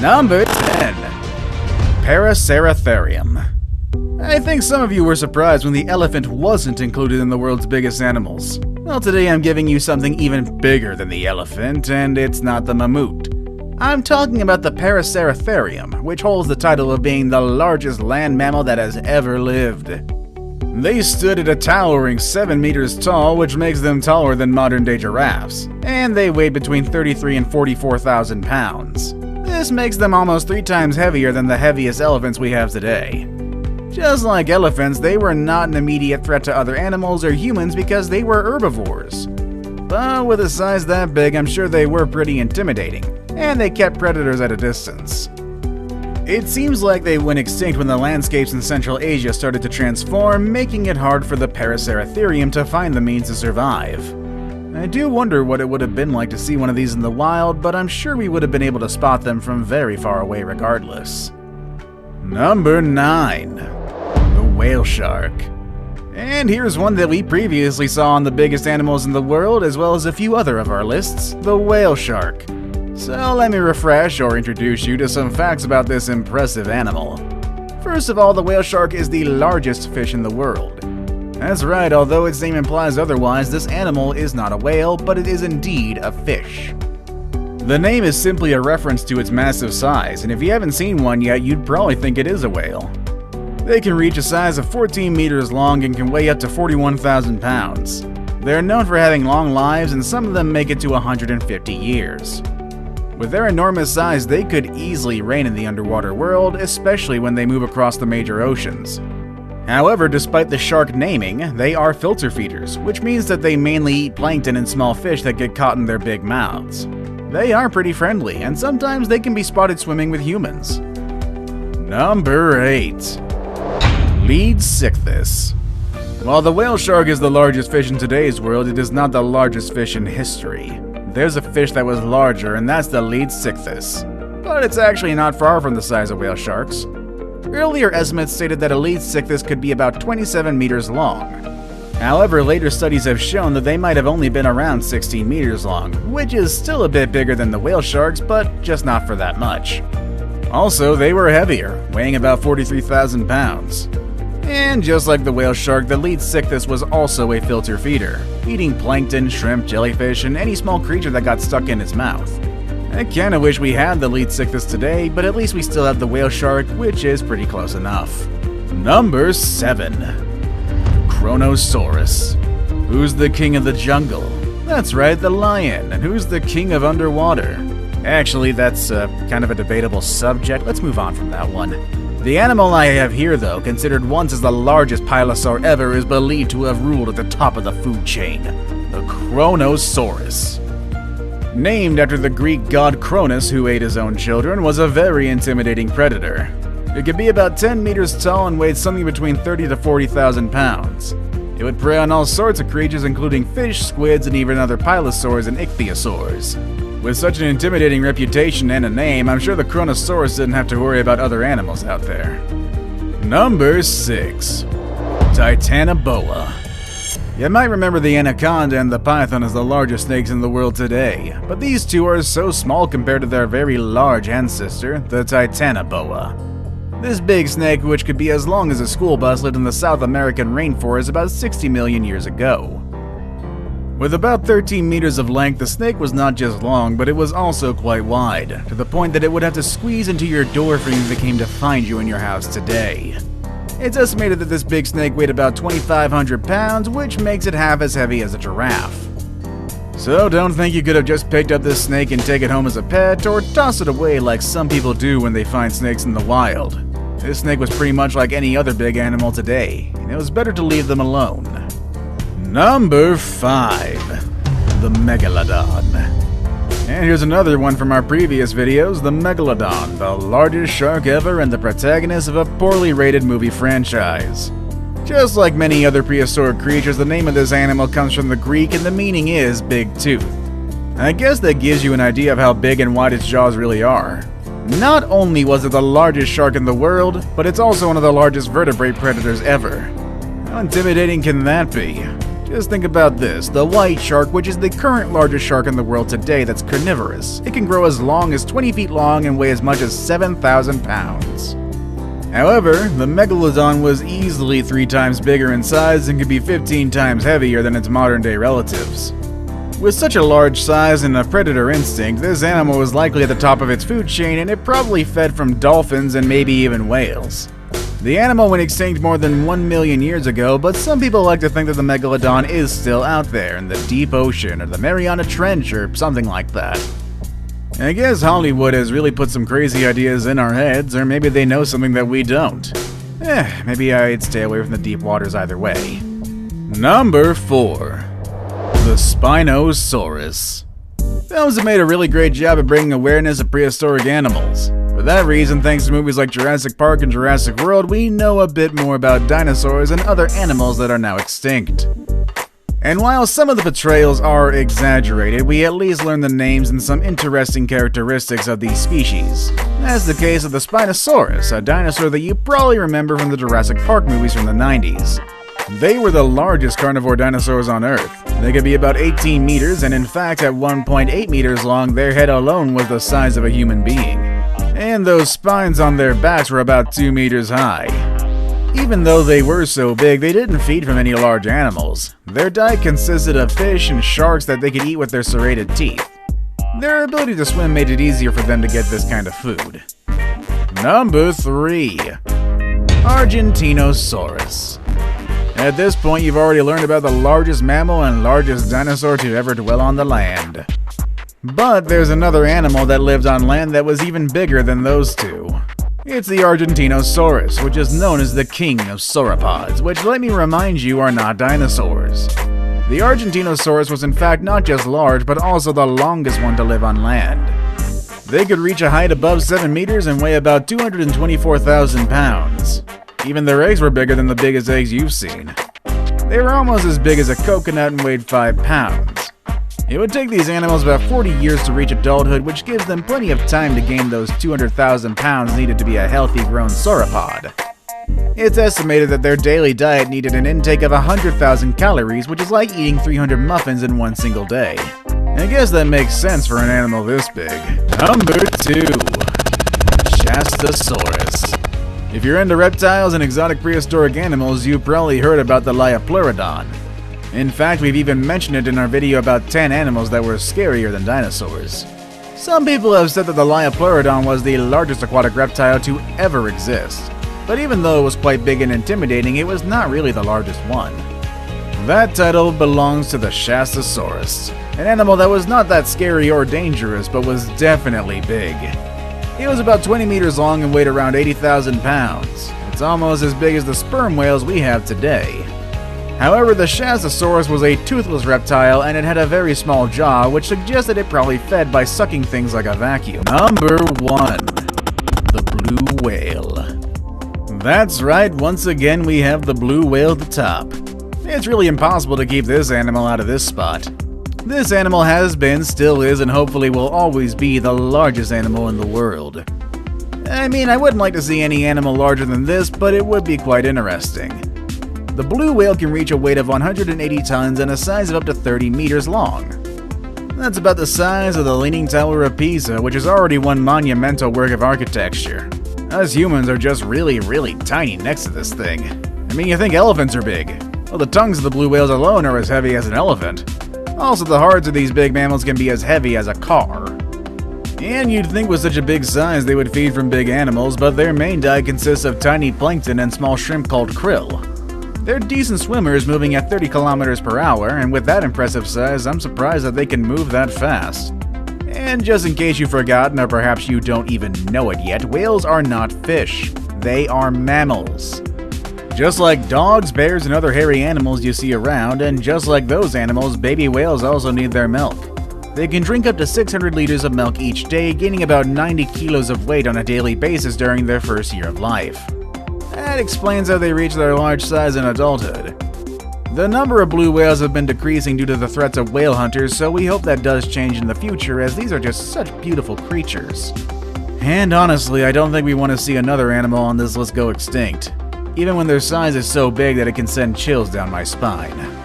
Number 10. Paraceratherium. I think some of you were surprised when the elephant wasn't included in the world's biggest animals. Well, today I'm giving you something even bigger than the elephant, and it's not the mammoth. I'm talking about the Paraceratherium, which holds the title of being the largest land mammal that has ever lived. They stood at a towering 7 meters tall, which makes them taller than modern-day giraffes, and they weighed between 33 and 44,000 pounds. This makes them almost 3 times heavier than the heaviest elephants we have today. Just like elephants, they were not an immediate threat to other animals or humans because they were herbivores. But with a size that big, I'm sure they were pretty intimidating, and they kept predators at a distance. It seems like they went extinct when the landscapes in Central Asia started to transform, making it hard for the Paraceratherium to find the means to survive. I do wonder what it would have been like to see one of these in the wild, but I'm sure we would have been able to spot them from very far away regardless. Number 9. The whale shark. And here's one that we previously saw on the biggest animals in the world, as well as a few other of our lists, the whale shark. So let me refresh or introduce you to some facts about this impressive animal. First of all, the whale shark is the largest fish in the world. That's right, although its name implies otherwise, this animal is not a whale, but it is indeed a fish. The name is simply a reference to its massive size, and if you haven't seen one yet, you'd probably think it is a whale. They can reach a size of 14 meters long and can weigh up to 41,000 pounds. They're known for having long lives, and some of them make it to 150 years. With their enormous size, they could easily reign in the underwater world, especially when they move across the major oceans. However, despite the shark naming, they are filter feeders, which means that they mainly eat plankton and small fish that get caught in their big mouths. They are pretty friendly, and sometimes they can be spotted swimming with humans. Number 8. Leadsichthys. While the whale shark is the largest fish in today's world, it is not the largest fish in history. There's a fish that was larger, and that's the Leadsichthys. But it's actually not far from the size of whale sharks. Earlier estimates stated that a Leadsichthys could be about 27 meters long. However, later studies have shown that they might have only been around 16 meters long, which is still a bit bigger than the whale sharks, but just not for that much. Also, they were heavier, weighing about 43,000 pounds. And just like the whale shark, the Leadsichthys was also a filter feeder, eating plankton, shrimp, jellyfish, and any small creature that got stuck in its mouth. I kinda wish we had the Leadsichthys today, but at least we still have the whale shark, which is pretty close enough. Number 7. Kronosaurus. Who's the king of the jungle? That's right, the lion. And who's the king of underwater? Actually, that's kind of a debatable subject. Let's move on from that one. The animal I have here, though, considered once as the largest pilosaur ever, is believed to have ruled at the top of the food chain, the Kronosaurus. Named after the Greek god Cronus, who ate his own children, was a very intimidating predator. It could be about 10 meters tall and weighed something between 30 to 40,000 pounds. It would prey on all sorts of creatures, including fish, squids, and even other pilosaurs and ichthyosaurs. With such an intimidating reputation and a name, I'm sure the Kronosaurus didn't have to worry about other animals out there. Number 6. Titanoboa. You might remember the anaconda and the python as the largest snakes in the world today, but these two are so small compared to their very large ancestor, the Titanoboa. This big snake, which could be as long as a school bus, lived in the South American rainforest about 60 million years ago. With about 13 meters of length, the snake was not just long, but it was also quite wide, to the point that it would have to squeeze into your door for you if it came to find you in your house today. It's estimated that this big snake weighed about 2,500 pounds, which makes it half as heavy as a giraffe. So don't think you could have just picked up this snake and take it home as a pet, or toss it away like some people do when they find snakes in the wild. This snake was pretty much like any other big animal today, and it was better to leave them alone. Number 5. The Megalodon. And here's another one from our previous videos, the Megalodon, the largest shark ever and the protagonist of a poorly rated movie franchise. Just like many other prehistoric creatures, the name of this animal comes from the Greek and the meaning is big tooth. I guess that gives you an idea of how big and wide its jaws really are. Not only was it the largest shark in the world, but it's also one of the largest vertebrate predators ever. How intimidating can that be? Just think about this, the white shark, which is the current largest shark in the world today that's carnivorous. It can grow as long as 20 feet long and weigh as much as 7,000 pounds. However, the megalodon was easily 3 times bigger in size and could be 15 times heavier than its modern-day relatives. With such a large size and a predator instinct, this animal was likely at the top of its food chain, and it probably fed from dolphins and maybe even whales. The animal went extinct more than 1 million years ago, but some people like to think that the megalodon is still out there in the deep ocean or the Mariana Trench or something like that. I guess Hollywood has really put some crazy ideas in our heads, or maybe they know something that we don't. Maybe I'd stay away from the deep waters either way. Number 4. The Spinosaurus. Films have made a really great job of bringing awareness of prehistoric animals. For that reason, thanks to movies like Jurassic Park and Jurassic World, we know a bit more about dinosaurs and other animals that are now extinct. And while some of the portrayals are exaggerated, we at least learn the names and some interesting characteristics of these species. That's the case of the Spinosaurus, a dinosaur that you probably remember from the Jurassic Park movies from the 90s. They were the largest carnivore dinosaurs on Earth. They could be about 18 meters, and in fact at 1.8 meters long, their head alone was the size of a human being. And those spines on their backs were about 2 meters high. Even though they were so big, they didn't feed from any large animals. Their diet consisted of fish and sharks that they could eat with their serrated teeth. Their ability to swim made it easier for them to get this kind of food. Number 3. Argentinosaurus. At this point, you've already learned about the largest mammal and largest dinosaur to ever dwell on the land. But there's another animal that lived on land that was even bigger than those two. It's the Argentinosaurus, which is known as the king of sauropods, which, let me remind you, are not dinosaurs. The Argentinosaurus was in fact not just large, but also the longest one to live on land. They could reach a height above 7 meters and weigh about 224,000 pounds. Even their eggs were bigger than the biggest eggs you've seen. They were almost as big as a coconut and weighed 5 pounds. It would take these animals about 40 years to reach adulthood, which gives them plenty of time to gain those 200,000 pounds needed to be a healthy grown sauropod. It's estimated that their daily diet needed an intake of 100,000 calories, which is like eating 300 muffins in one single day. I guess that makes sense for an animal this big. Number 2. Shastasaurus. If you're into reptiles and exotic prehistoric animals, you've probably heard about the Liopleurodon. In fact, we've even mentioned it in our video about 10 animals that were scarier than dinosaurs. Some people have said that the Liopleurodon was the largest aquatic reptile to ever exist. But even though it was quite big and intimidating, it was not really the largest one. That title belongs to the Shastasaurus, an animal that was not that scary or dangerous, but was definitely big. It was about 20 meters long and weighed around 80,000 pounds. It's almost as big as the sperm whales we have today. However, the Shastasaurus was a toothless reptile and it had a very small jaw, which suggested it probably fed by sucking things like a vacuum. Number 1. The blue whale. That's right, once again we have the blue whale at the top. It's really impossible to keep this animal out of this spot. This animal has been, still is, and hopefully will always be the largest animal in the world. I mean, I wouldn't like to see any animal larger than this, but it would be quite interesting. The blue whale can reach a weight of 180 tons and a size of up to 30 meters long. That's about the size of the Leaning Tower of Pisa, which is already one monumental work of architecture. Us humans are just really, really tiny next to this thing. I mean, you think elephants are big. Well, the tongues of the blue whales alone are as heavy as an elephant. Also, the hearts of these big mammals can be as heavy as a car. And you'd think with such a big size they would feed from big animals, but their main diet consists of tiny plankton and small shrimp called krill. They're decent swimmers, moving at 30 kilometers per hour, and with that impressive size, I'm surprised that they can move that fast. And just in case you've forgotten, or perhaps you don't even know it yet, whales are not fish. They are mammals. Just like dogs, bears, and other hairy animals you see around, and just like those animals, baby whales also need their milk. They can drink up to 600 liters of milk each day, gaining about 90 kilos of weight on a daily basis during their first year of life. That explains how they reach their large size in adulthood. The number of blue whales have been decreasing due to the threats of whale hunters, so we hope that does change in the future, as these are just such beautiful creatures. And honestly, I don't think we want to see another animal on this list go extinct, even when their size is so big that it can send chills down my spine.